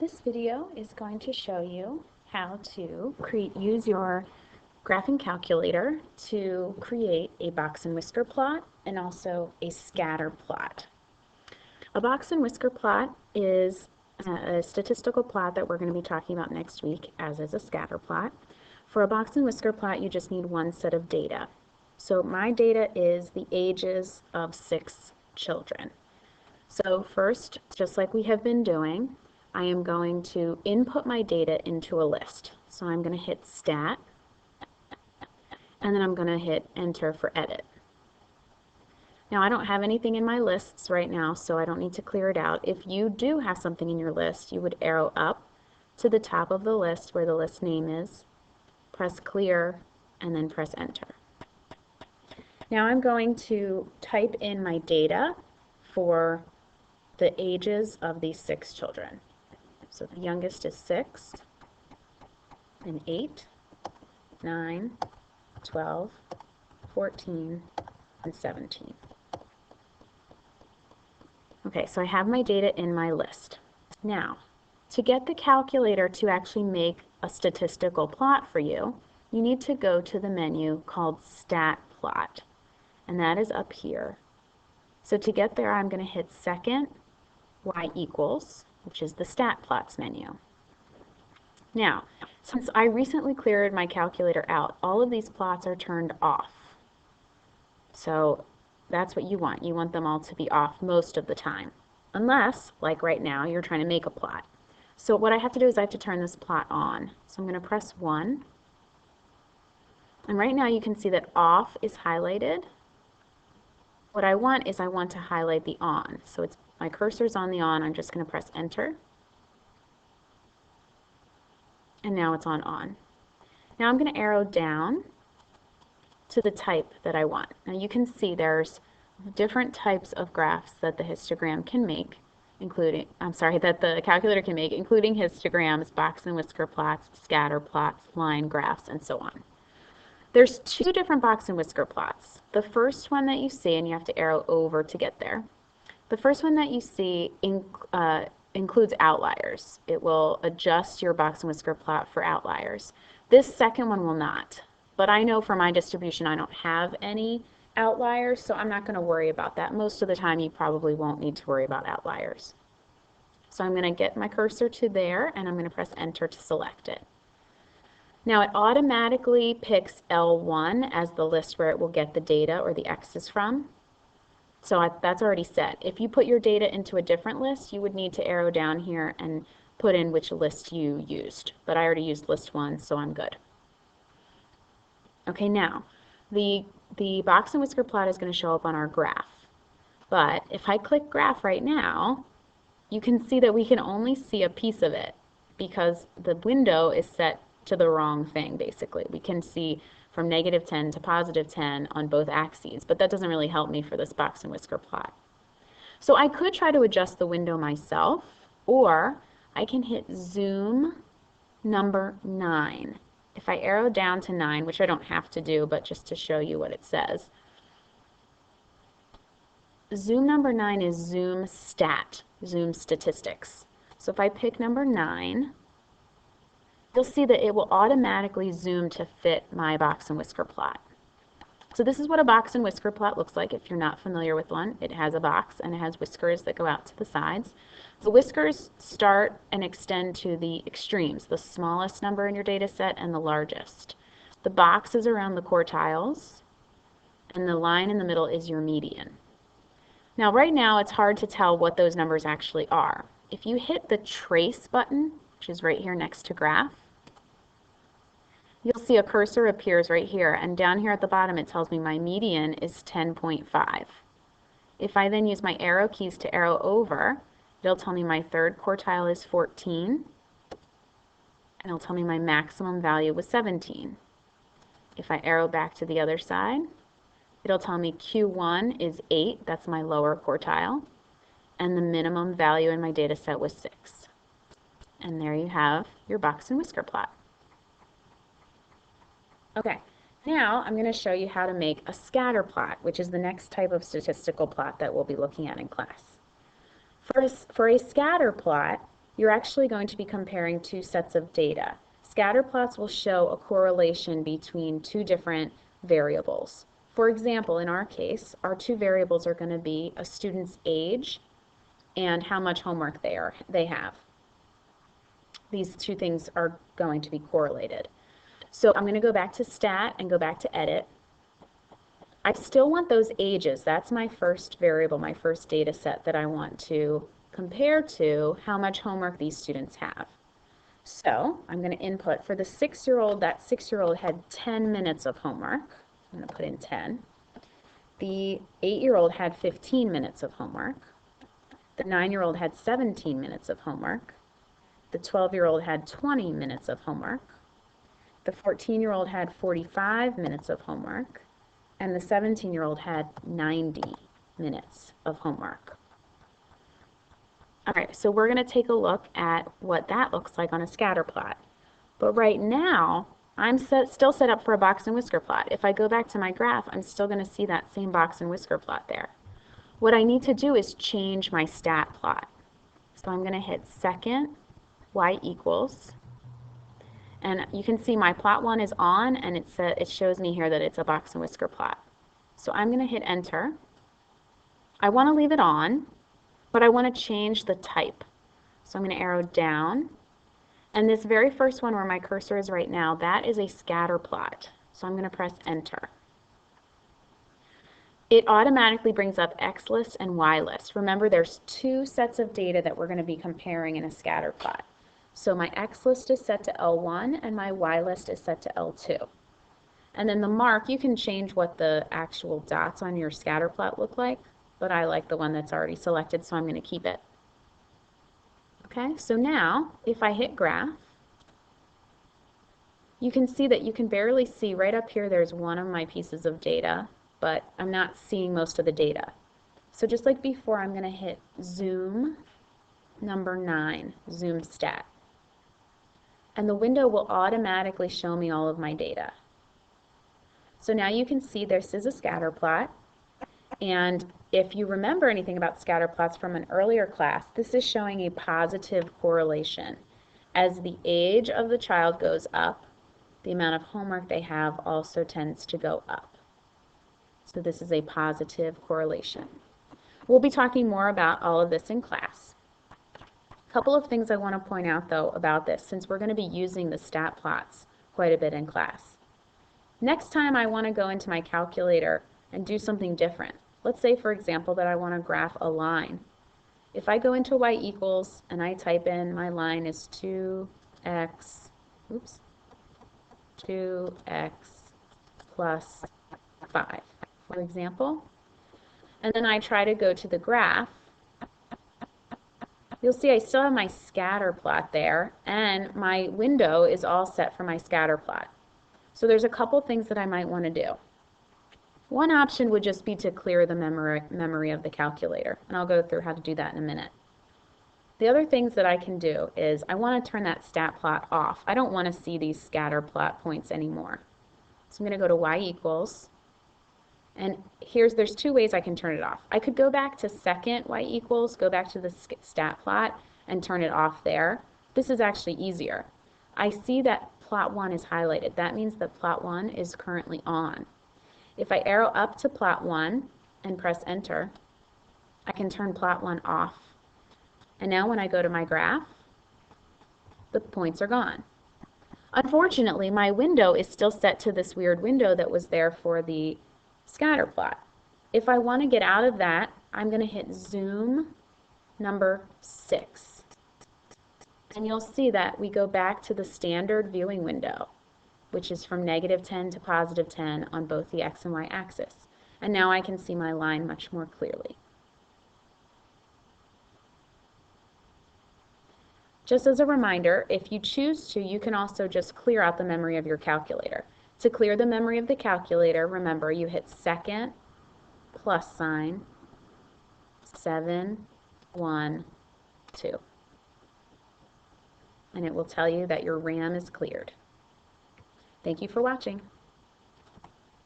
This video is going to show you how to use your graphing calculator to create a box and whisker plot and also a scatter plot. A box and whisker plot is a statistical plot that we're going to be talking about next week, as is a scatter plot. For a box and whisker plot, you just need one set of data. So my data is the ages of 6 children. So first, just like we have been doing, I am going to input my data into a list. So I'm going to hit Stat, and then I'm going to hit Enter for Edit. Now I don't have anything in my lists right now, so I don't need to clear it out. If you do have something in your list, you would arrow up to the top of the list where the list name is, press Clear, and then press Enter. Now I'm going to type in my data for the ages of these 6 children. So the youngest is 6, and 8, 9, 12, 14, and 17. Okay, so I have my data in my list. Now, to get the calculator to actually make a statistical plot for you, you need to go to the menu called Stat Plot, and that is up here. So to get there, I'm going to hit second, y equals, which is the Stat Plots menu. Now, since I recently cleared my calculator out, all of these plots are turned off. So that's what you want. You want them all to be off most of the time, unless, like right now, you're trying to make a plot. So what I have to do is I have to turn this plot on. So I'm going to press 1. And right now you can see that off is highlighted. What I want is I want to highlight the on. So it's my cursor's on the on. I'm just going to press Enter. And now it's on. Now I'm going to arrow down to the type that I want. Now you can see there's different types of graphs that the histogram can make, that the calculator can make, including histograms, box and whisker plots, scatter plots, line graphs, and so on. There's 2 different box and whisker plots. The first one that you see, and you have to arrow over to get there, the first one that you see includes outliers. It will adjust your box and whisker plot for outliers. This second one will not. But I know for my distribution I don't have any outliers, so I'm not going to worry about that. Most of the time you probably won't need to worry about outliers. So I'm going to get my cursor to there, and I'm going to press Enter to select it. Now it automatically picks L1 as the list where it will get the data or the X's from. So that's already set. If you put your data into a different list, you would need to arrow down here and put in which list you used. But I already used list 1, so I'm good. Okay, now the box and whisker plot is going to show up on our graph. But if I click graph right now, you can see that we can only see a piece of it because the window is set to the wrong thing, basically. We can see from -10 to +10 on both axes, but that doesn't really help me for this box and whisker plot. So I could try to adjust the window myself, or I can hit zoom number 9. If I arrow down to 9, which I don't have to do, but just to show you what it says, zoom number 9 is zoom stat, zoom statistics. So if I pick number 9, you'll see that it will automatically zoom to fit my box and whisker plot. So this is what a box and whisker plot looks like if you're not familiar with one. It has a box and it has whiskers that go out to the sides. The whiskers start and extend to the extremes, the smallest number in your data set and the largest. The box is around the quartiles, and the line in the middle is your median. Now right now it's hard to tell what those numbers actually are. If you hit the trace button, which is right here next to graph, you'll see a cursor appears right here, and down here at the bottom it tells me my median is 10.5. If I then use my arrow keys to arrow over, it'll tell me my third quartile is 14, and it'll tell me my maximum value was 17. If I arrow back to the other side, it'll tell me Q1 is 8, that's my lower quartile, and the minimum value in my data set was 6. And there you have your box and whisker plot. Okay, now I'm going to show you how to make a scatter plot, which is the next type of statistical plot that we'll be looking at in class. For a scatter plot, you're actually going to be comparing two sets of data. Scatter plots will show a correlation between two different variables. For example, in our case, our two variables are going to be a student's age and how much homework they have. These two things are going to be correlated. So I'm going to go back to Stat and go back to Edit. I still want those ages. That's my first variable, my first data set that I want to compare to how much homework these students have. So I'm going to input for the 6-year-old, that 6-year-old had 10 minutes of homework. I'm going to put in 10. The 8-year-old had 15 minutes of homework. The 9-year-old had 17 minutes of homework. The 12-year-old had 20 minutes of homework. The 14-year-old had 45 minutes of homework. And the 17-year-old had 90 minutes of homework. All right, so we're going to take a look at what that looks like on a scatter plot. But right now, I'm still set up for a box and whisker plot. If I go back to my graph, I'm still going to see that same box and whisker plot there. What I need to do is change my stat plot. So I'm going to hit second, y equals. And you can see my plot 1 is on, and it shows me here that it's a box and whisker plot. So I'm going to hit enter. I want to leave it on, but I want to change the type. So I'm going to arrow down. And this very first one where my cursor is right now, that is a scatter plot. So I'm going to press enter. It automatically brings up X list and Y list. Remember, there's two sets of data that we're going to be comparing in a scatter plot. So my X list is set to L1 and my Y list is set to L2. And then the mark, you can change what the actual dots on your scatter plot look like, but I like the one that's already selected, so I'm going to keep it. Okay, so now if I hit graph, you can see that you can barely see right up here there's one of my pieces of data, but I'm not seeing most of the data. So just like before, I'm going to hit zoom number 9, zoom stat. And the window will automatically show me all of my data. So now you can see this is a scatter plot. And if you remember anything about scatter plots from an earlier class, this is showing a positive correlation. As the age of the child goes up, the amount of homework they have also tends to go up. So this is a positive correlation. We'll be talking more about all of this in class. A couple of things I want to point out, though, about this, since we're going to be using the stat plots quite a bit in class. Next time I want to go into my calculator and do something different. Let's say, for example, that I want to graph a line. If I go into y equals and I type in my line is 2x plus 5, for example, and then I try to go to the graph, you'll see I still have my scatter plot there, and my window is all set for my scatter plot. So there's a couple things that I might want to do. One option would just be to clear the memory of the calculator, and I'll go through how to do that in a minute. The other things that I can do is I want to turn that stat plot off. I don't want to see these scatter plot points anymore. So I'm going to go to y equals, and there's two ways I can turn it off. I could go back to second y equals, go back to the stat plot, and turn it off there. This is actually easier. I see that plot 1 is highlighted. That means that plot 1 is currently on. If I arrow up to plot 1 and press enter, I can turn plot 1 off. And now when I go to my graph, the points are gone. Unfortunately, my window is still set to this weird window that was there for the scatter plot. If I want to get out of that, I'm going to hit zoom number 6. And you'll see that we go back to the standard viewing window, which is from -10 to +10 on both the x and y axis. And now I can see my line much more clearly. Just as a reminder, if you choose to, you can also just clear out the memory of your calculator. To clear the memory of the calculator, remember, you hit second plus sign 712. And it will tell you that your RAM is cleared. Thank you for watching.